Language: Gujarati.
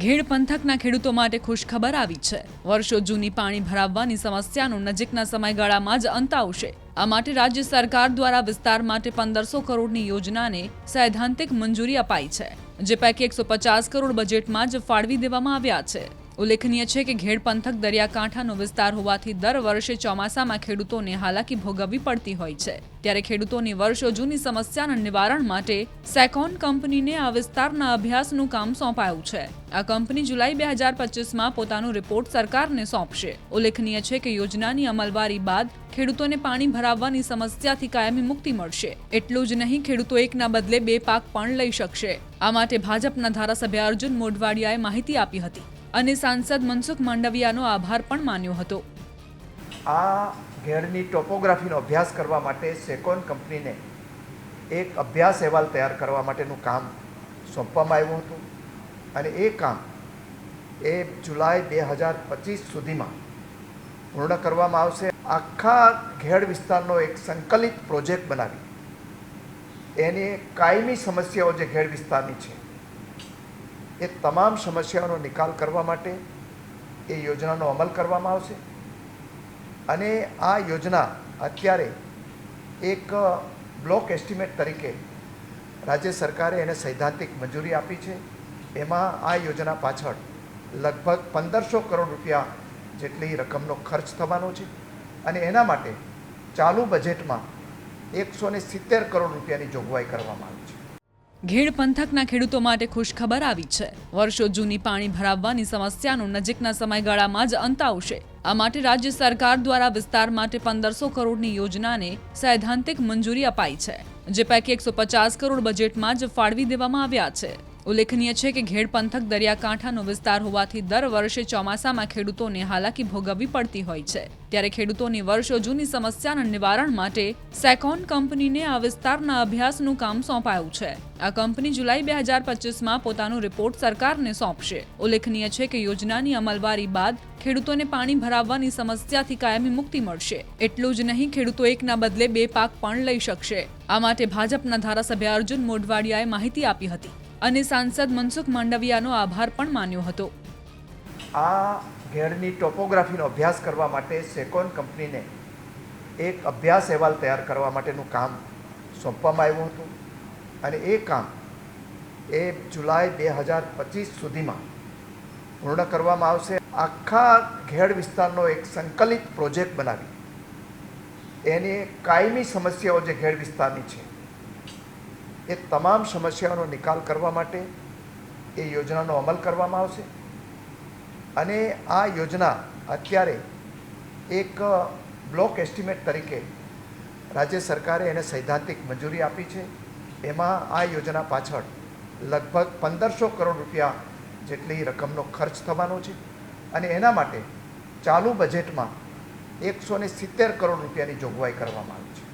ઘેડ પંથકના ખેડૂતો માટે ખુશખબર આવી છે। વર્ષો જૂની પાણી ભરાવવાની સમસ્યાનો નજીકના સમયગાળામાં જ અંત આવશે। આ માટે રાજ્ય સરકાર દ્વારા વિસ્તાર માટે 1500 કરોડની યોજનાને સૈદ્ધાંતિક મંજૂરી અપાઈ છે, જે પૈકી 150 કરોડ બજેટમાં જ ફાળવી દેવામાં આવ્યા છે। ઉલ્લેખનીય છે કે ઘેડ પંથક દરિયાકાંઠાનો વિસ્તાર હોવાથી દર વર્ષે ચોમાસામાં ખેડૂતોને હાલાકી ભોગવવી પડતી હોય છે। ત્યારે ખેડૂતોની વર્ષો જૂની સમસ્યાના નિવારણ માટે સેકોન કંપનીને આ વિસ્તારના અભ્યાસનું કામ સોંપાયું છે। આ કંપની જુલાઈ 2025માં પોતાનો રિપોર્ટ સરકારને સોંપશે। ઉલ્લેખનીય છે કે યોજનાની અમલવારી બાદ ખેડૂતોને પાણી ભરાવવાની સમસ્યાથી કાયમી મુક્તિ મળશે। એટલું જ નહીં, ખેડૂતો એકના બદલે 2 પાક પણ લઈ શકશે। આ માટે ભાજપના ધારાસભ્ય અર્જુન મોઢવાડિયાએ માહિતી આપી હતી અને સાંસદ મનસુખ માંડવિયાનો આભાર પણ માન્યો હતો। આ ઘેડની ટોપોગ્રાફીનો અભ્યાસ કરવા માટે સેકોન કંપનીને એક અભ્યાસ અહેવાલ તૈયાર કરવા માટેનું કામ સોંપવામાં આવ્યું હતું અને એ કામ જુલાઈ 2025 સુધીમાં પૂર્ણ કરવામાં આવશે। આખા ઘેડ વિસ્તારનો એક સંકલિત પ્રોજેક્ટ બનાવી એની કાયમી સમસ્યાઓ જે ઘેડ વિસ્તારની છે એ તમામ સમસ્યાઓનો નિકાલ કરવા માટે એ યોજનાનો અમલ કરવામાં આવશે અને આ યોજના અત્યારે એક બ્લોક એસ્ટિમેટ તરીકે રાજ્ય સરકારે એને સૈદ્ધાંતિક મંજૂરી આપી છે। એમાં આ યોજના પાછળ લગભગ 1500 કરોડ રૂપિયા જેટલી રકમનો ખર્ચ થવાનો છે અને એના માટે ચાલુ બજેટમાં 170 કરોડ રૂપિયાની જોગવાઈ કરવામાં આવી છે। ઘેડ પંથકના ખેડૂતો માટે ખુશખબર આવી છે। વર્ષો જૂની પાણી ભરાવવાની સમસ્યાનો નજીકના સમયગાળામાં જ અંત આવશે। આ માટે રાજ્ય સરકાર દ્વારા વિસ્તાર માટે 1500 કરોડની યોજનાને સૈદ્ધાંતિક મંજૂરી અપાઈ છે, જે પૈકી 150 કરોડ બજેટમાં જ ફાળવી દેવામાં આવ્યા છે। ઉલ્લેખનીય છે કે ઘેડ પંથક દરિયાકાંઠાનો વિસ્તાર હોવાથી દર વર્ષે ચોમાસામાં ખેડૂતોને હાલાકી ભોગવવી પડતી હોય છે। ત્યારે ખેડૂતોની વર્ષો જૂની સમસ્યાના નિવારણ માટે સેકોન કંપનીને આ વિસ્તારના અભ્યાસનું કામ સોંપાયું છે। આ કંપની જુલાઈ 2025માં પોતાનો રિપોર્ટ સરકારને સોંપશે। ઉલ્લેખનીય છે કે યોજનાની અમલવારી બાદ ખેડૂતોને પાણી ભરાવવાની સમસ્યાથી કાયમી મુક્તિ મળશે। એટલું જ નહીં, ખેડૂતો એકના બદલે 2 પાક પણ લઈ શકશે। આ માટે ભાજપના ધારાસભ્ય અર્જુન મોઢવાડિયાએ માહિતી આપી હતી અને સાંસદ મનસુખ માંડવિયાનો આભાર પણ માન્યો હતો। આ ઘેડની ટોપોગ્રાફીનો અભ્યાસ કરવા માટે સેકોન કંપનીને એક અભ્યાસ અહેવાલ તૈયાર કરવા માટેનું કામ સોંપવામાં આવ્યું હતું અને એ કામ જુલાઈ 2025 સુધીમાં પૂર્ણ કરવામાં આવશે। આખા ઘેડ વિસ્તારનો એક સંકલિત પ્રોજેક્ટ બનાવી એની કાયમી સમસ્યાઓ જે ઘેડ વિસ્તારની છે એ તમામ સમસ્યાઓનો નિકાલ કરવા માટે એ યોજનાનો અમલ કરવામાં આવશે અને આ યોજના અત્યારે એક બ્લોક એસ્ટિમેટ તરીકે રાજ્ય સરકારે એને સૈદ્ધાંતિક મંજૂરી આપી છે। એમાં આ યોજના પાછળ લગભગ 1500 કરોડ રૂપિયા જેટલી રકમનો ખર્ચ થવાનો છે અને એના માટે ચાલુ બજેટમાં 170 કરોડ રૂપિયાની જોગવાઈ કરવામાં આવી છે।